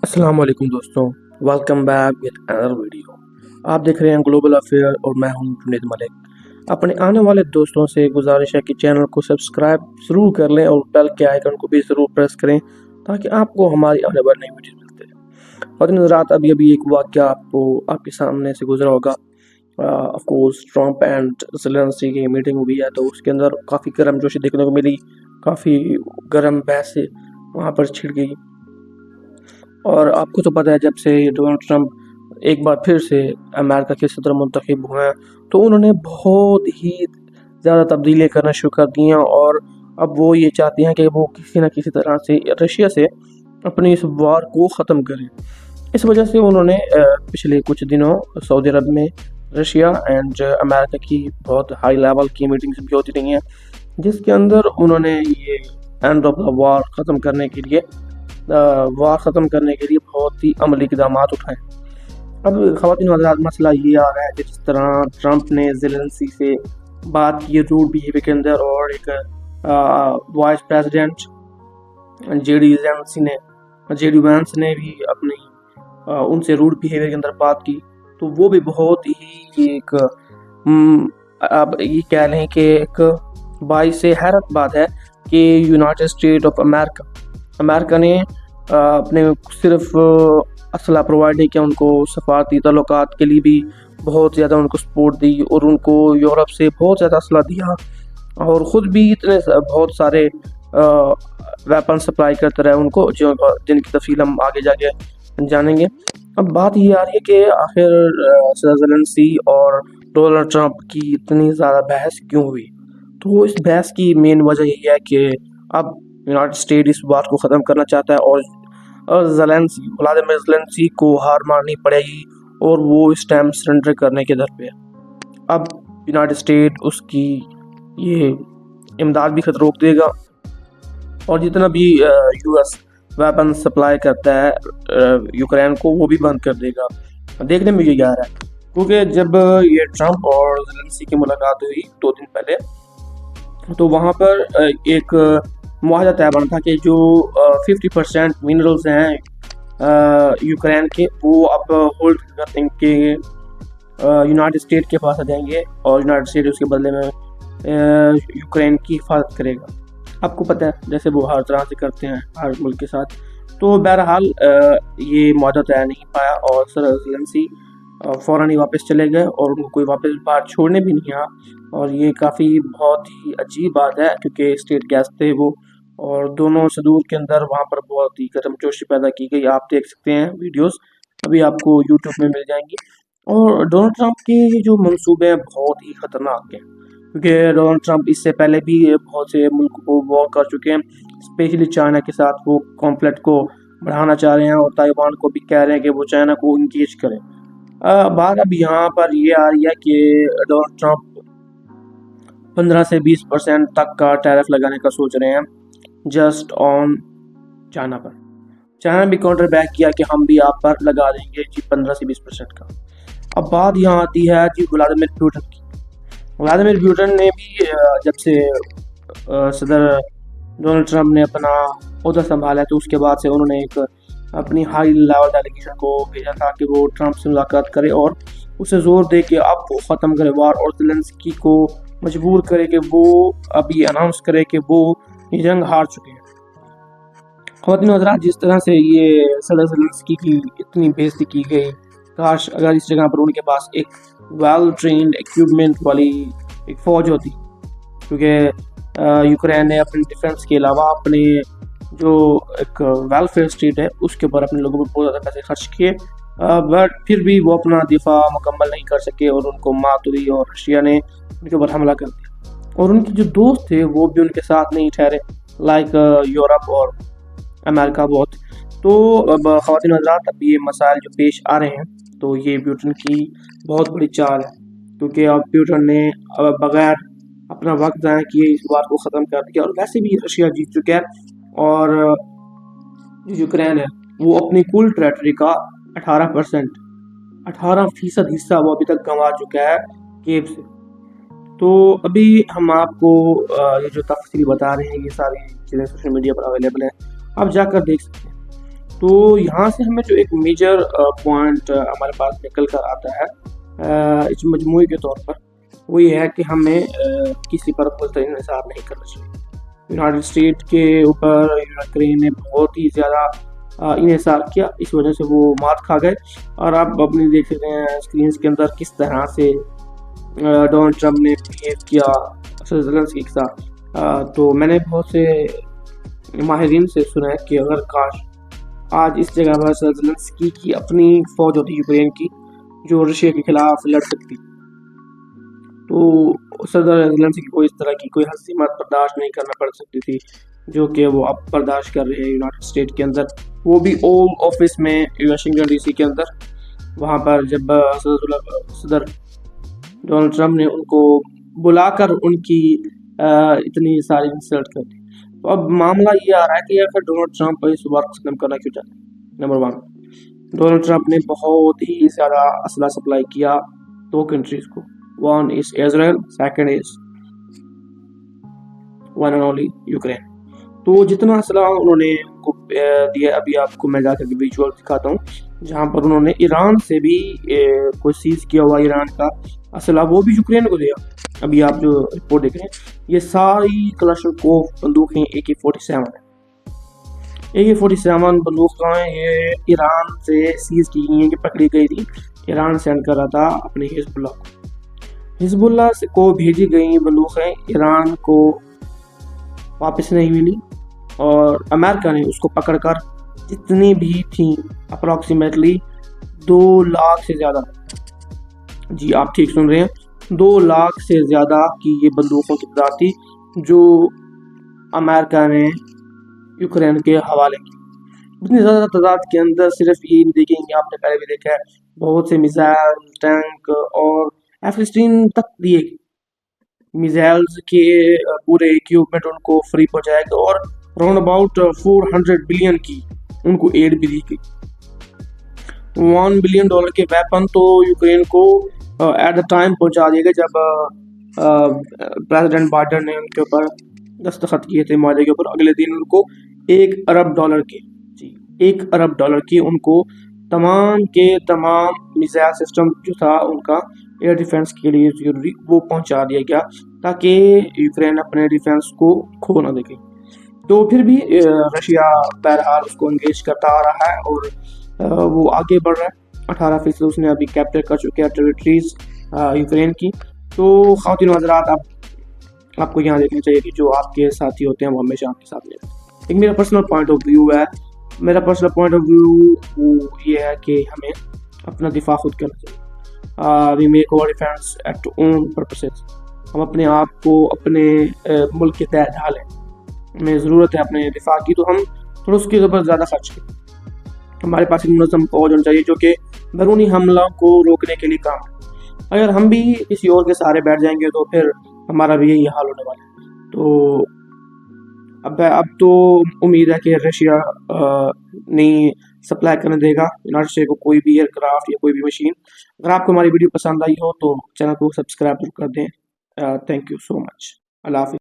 السلام علیکم دوستوں، welcome back with inner video. آپ دیکھ رہے ہیں گلوبل افیئر اور میں ہوں جنید ملک۔ اپنے آنے والے دوستوں سے گزارش ہے کہ چینل کو سبسکرائب ضرور کر لیں اور بیل کے آئیکن کو بھی ضرور پریس کریں تاکہ آپ کو ہماری آنے والی نئی ویڈیو ملتے ہیں۔ اور رات ابھی ایک واقعہ آپ کے سامنے سے گزرا ہوگا۔ Of course Trump and Zelensky کی میٹنگ ہوئی ہے تو اس کے اندر کافی گرم جوشی دیکھنے کو ملی، کافی گرم بحث وہاں پر چھڑ گئی۔ اور آپ کو تو پتہ ہے جب سے ڈونلڈ ٹرمپ ایک بار پھر سے امریکہ کے صدر منتخب ہوئے ہیں تو انہوں نے بہت ہی زیادہ تبدیلیاں کرنا شروع کر دی ہیں، اور اب وہ یہ چاہتے ہیں کہ وہ کسی نہ کسی طرح سے رشیا سے اپنی اس وار کو ختم کریں۔ اس وجہ سے انہوں نے پچھلے کچھ دنوں سعودی عرب میں رشیا اینڈ امریکہ کی بہت ہائی لیول کی میٹنگز بھی ہوتی رہی ہیں، جس کے اندر انہوں نے یہ اینڈ آف دا وار ختم کرنے کے لیے بہت ہی عملی اقدامات اٹھائے۔ اب خواتین و حضرات، مسئلہ یہ آ رہا ہے کہ جس طرح ٹرمپ نے زیلنسکی سے بات کی روڈ بیہیویئر کے اندر، اور ایک vice president J D Vance نے بھی اپنی ان سے روڈ بیہیویئر کے اندر بات کی، تو وہ بھی بہت ہی ایک اب یہ کہہ لیں کہ ایک باعث حیرت بات ہے کہ یونائٹڈ اسٹیٹ آف امریکہ نے اپنے صرف اسلحہ پرووائڈ نہیں کیا، ان کو سفارتی تعلقات کے لیے بھی بہت زیادہ ان کو سپورٹ دی، اور ان کو یورپ سے بہت زیادہ اسلحہ دیا، اور خود بھی اتنے بہت سارے ویپن سپلائی کرتے رہے ان کو، جن کی تفصیل ہم آگے جا کے جانیں گے۔ اب بات یہ آ رہی ہے کہ آخر صدر زیلنسکی اور ڈونلڈ ٹرمپ کی اتنی زیادہ بحث کیوں ہوئی؟ تو اس بحث کی مین وجہ یہی ہے کہ اب یونائٹڈ اسٹیٹ اس بات کو ختم کرنا چاہتا ہے، اور ولادیمیر زیلنسکی کو ہار ماننی پڑے گی، اور وہ اس ٹائم سرنڈر کرنے کے در پہ ہے۔ اب یونائٹڈ اسٹیٹ اس کی یہ امداد بھی خود روک دے گا، اور جتنا بھی یو ایس ویپن سپلائی کرتا ہے یوکرین کو وہ بھی بند کر دے گا۔ دیکھنے میں یہ آ رہا ہے، کیونکہ جب یہ ٹرمپ اور زیلنسکی کی ملاقات ہوئی 2 دن پہلے، تو وہاں پر ایک معاہدہ طے بنا تھا کہ جو 50% منرلز ہیں یوکرین کے، وہ اب ہولڈ کرتے ہیں کہ یونائٹڈ اسٹیٹ کے پاس آ جائیں گے، اور یونائٹڈ اسٹیٹ اس کے بدلے میں یوکرین کی حفاظت کرے گا۔ آپ کو پتہ ہے جیسے وہ ہر طرح سے کرتے ہیں ہر ملک کے ساتھ۔ تو بہرحال یہ معاہدہ طے نہیں پایا، اور صدر زیلنسکی فوراً ہی واپس چلے گئے، اور ان کو کوئی واپس باہر چھوڑنے بھی نہیں آیا، اور یہ کافی بہت ہی عجیب بات ہے، کیونکہ اسٹیٹ گیسٹ تھے وہ، اور دونوں صدور کے اندر وہاں پر بہت ہی گرم جوشی پیدا کی گئی۔ آپ دیکھ سکتے ہیں ویڈیوز، ابھی آپ کو یوٹیوب میں مل جائیں گی۔ اور ڈونلڈ ٹرمپ کے جو منصوبے ہیں بہت ہی خطرناک ہیں، کیونکہ ڈونلڈ ٹرمپ اس سے پہلے بھی بہت سے ملک کو وار کر چکے ہیں، اسپیشلی چائنا کے ساتھ وہ کانفلکٹ کو بڑھانا چاہ رہے ہیں، اور تائیوان کو بھی کہہ رہے ہیں کہ وہ چائنا کو انگیج کریں۔ بات اب یہاں پر یہ آ رہی ہے کہ ڈونلڈ ٹرمپ 15 سے 20% تک کا ٹیرف لگانے کا سوچ رہے ہیں just on China per. China بھی کاؤنٹر بیک کیا کہ ہم بھی آپ پر لگا دیں گے 15 سے 20% کا۔ اب بات یہاں آتی ہے ولادیمیر پوٹن کی۔ ولادیمیر پوٹن نے بھی جب سے صدر ڈونلڈ ٹرمپ نے اپنا عہدہ سنبھالا تو اس کے بعد سے انہوں نے ایک اپنی ہائی لیول ڈیلیگیشن کو بھیجا تھا کہ وہ ٹرمپ سے ملاقات کرے اور اسے زور دے کہ اب وہ ختم کرے وار، اور زیلنسکی کو مجبور کرے کہ وہ ابھی اناؤنس کرے کہ وہ یہ جنگ ہار چکے ہیں۔ خواتین و حضرات، جس طرح سے یہ صدر زیلنسکی کی اتنی بےعزتی کی گئی، کاش اگر اس جگہ پر ان کے پاس ایک ویل ٹرینڈ ایکوپمنٹ والی ایک فوج ہوتی، کیونکہ یوکرین نے اپنے ڈیفنس کے علاوہ اپنے جو ایک ویلفیئر اسٹیٹ ہے اس کے اوپر اپنے لوگوں پر بہت زیادہ پیسے خرچ کیے، بٹ پھر بھی وہ اپنا دفاع مکمل نہیں کر سکے، اور ان کو مات ہوئی، اور رشیا نے ان کے اوپر حملہ کر دیا، اور ان کے جو دوست تھے وہ بھی ان کے ساتھ نہیں ٹھہرے، لائک یورپ اور امریکہ بہت۔ تو اب خواتین و حضرات، اب یہ مسائل جو پیش آ رہے ہیں تو یہ پیوٹن کی بہت بڑی چال ہے، کیونکہ اب پیوٹن نے بغیر اپنا وقت ضائع کیے اس بات کو ختم کر دیا، اور ویسے بھی رشیا جیت چکا ہے، اور جو یوکرین ہے وہ اپنی کل ٹریٹری کا 18% حصہ وہ ابھی تک گنوا چکا ہے کیف سے۔ تو ابھی ہم آپ کو یہ جو تفصیل بتا رہے ہیں یہ ساری چیزیں سوشل میڈیا پر اویلیبل ہیں، آپ جا کر دیکھ سکتے ہیں۔ تو یہاں سے ہمیں جو ایک میجر پوائنٹ ہمارے پاس نکل کر آتا ہے اس مجموعے کے طور پر، وہ یہ ہے کہ ہمیں کسی پر ملتوی انحصار نہیں کرنا چاہیے۔ یونائٹڈ اسٹیٹ کے اوپر یوکرین نے بہت ہی زیادہ انحصار کیا، اس وجہ سے وہ مات کھا گئے، اور آپ اپنی دیکھ رہے ہیں اسکرینس کے اندر کس طرح سے ڈونلڈ ٹرمپ نے بہیو کیا زیلنسکی کے ساتھ۔ تو میں نے بہت سے ماہرین سے سنا ہے کہ اگر کاش آج اس جگہ پر زیلنسکی کی اپنی فوج ہوتی یوکرین کی جو رشیا کے خلاف لڑ سکتی، تو صدر زیلنسکی کو اس طرح کی کوئی ہزیمت برداشت نہیں کرنا پڑ سکتی تھی جو کہ وہ اب برداشت کر رہے ہیں یونائٹڈ اسٹیٹ کے اندر، وہ بھی اوول آفس میں واشنگٹن ڈی سی کے اندر۔ وہاں پر جب صدر ڈونلڈ ٹرمپ نے ان کو بلا کر ان کی اتنی ساری انسلٹ کر دی، تو اب معاملہ یہ آ رہا ہے کہ آخر ڈونلڈ ٹرمپ اس وار ختم کرنا کیوں چاہتے ہیں۔ نمبر 1، ڈونلڈ ٹرمپ نے بہت ہی زیادہ اسلحہ سپلائی کیا 2 کنٹریز کو، 1 is Israel, 2nd is one and only Ukraine۔ تو جتنا اسلحہ انہوں نے ان کو دیا، ابھی آپ کو میں جا کر کے ویژول دکھاتا ہوں جہاں پر انہوں نے ایران سے بھی کوئی سیز کیا ہوا ایران کا اسلحہ وہ بھی یوکرین کو دیا۔ ابھی آپ جو رپورٹ دیکھ رہے ہیں یہ ساری کلاشنکوف بندوقیں AK-47 ہیں، AK-47 بندوقیں یہ ایران سے سیز کی گئی ہیں کہ پکڑی گئی تھی، ایران سینڈ کر رہا تھا اپنے حزب اللہ کو۔ حزب اللہ کو بھیجی گئی بندوقیں ایران کو واپس نہیں ملی، اور امریکہ نے اس کو پکڑ کر جتنی بھی تھیں اپروکسیمیٹلی 2 لاکھ سے زیادہ، جی آپ ٹھیک سن رہے ہیں، 2 لاکھ سے زیادہ کی یہ بندوقوں کی تعداد تھی جو امریکہ نے یوکرین کے حوالے کی۔ اتنی زیادہ تعداد کے اندر صرف یہ دیکھیں گے، آپ نے پہلے بھی دیکھا ہے، بہت سے میزائل، ٹینک اور F-16 تک دیے گئے، میزائلز کے پورے اکوپمنٹ ان کو فری پہنچایا گیا، اور راؤنڈ اباؤٹ 400 بلین کی ان کو ایڈ بھی دی گئی۔ $1 بلین کے ویپن تو یوکرین کو ایٹ دا ٹائم پہنچا دیے گئے جب پریزیڈنٹ بائیڈن نے ان کے اوپر دستخط کیے تھے معاہدے کے اوپر۔ اگلے دن ان کو $1 ارب کے، جی $1 ارب کی ان کو تمام کے تمام میزائل سسٹم جو تھا ان کا ایئر ڈیفنس کے لیے ضروری وہ پہنچا دیا گیا تاکہ یوکرین اپنے ڈیفنس کو کھو نہ دے۔ تو پھر بھی رشیا بہرحال اس کو انگیج کرتا آ رہا ہے اور وہ آگے بڑھ رہا ہے۔ 18% اس نے ابھی کیپچر کر چکے ہیں ٹریٹریز یوکرین کی۔ تو خواتین و حضرات، آپ کو یہاں دیکھنا چاہیے کہ جو آپ کے ساتھی ہوتے ہیں وہ ہمیشہ آپ کے ساتھ رہتے ہیں۔ ایک میرا پرسنل پوائنٹ آف ویو ہے، میرا پرسنل پوائنٹ آف ویو یہ ہے کہ ہمیں اپنا دفاع خود کرنا چاہیے۔ we make our defense at own purposes۔ ہم اپنے آپ کو اپنے ملک کے تحت ڈھالیں، ہمیں ضرورت ہے اپنے دفاع کی، تو ہم تھوڑا اس کے اوپر زیادہ خرچ کریں۔ ہمارے پاس ایک منظم فوج ہونا چاہیے جو کہ بیرونی حملوں کو روکنے کے لیے کام ہے۔ اگر ہم بھی کسی اور کے سہارے بیٹھ جائیں گے تو پھر ہمارا بھی یہی حال ہونے والا ہے۔ تو اب تو امید ہے کہ رشیا نہیں سپلائی کرنے دے گا یونائٹڈ اسٹیٹ کو کوئی بھی ایئر کرافٹ یا کوئی بھی مشین۔ اگر آپ کو ہماری ویڈیو پسند آئی ہو تو چینل کو سبسکرائب کر دیں۔ تھینک یو سو مچ۔ اللہ حافظ۔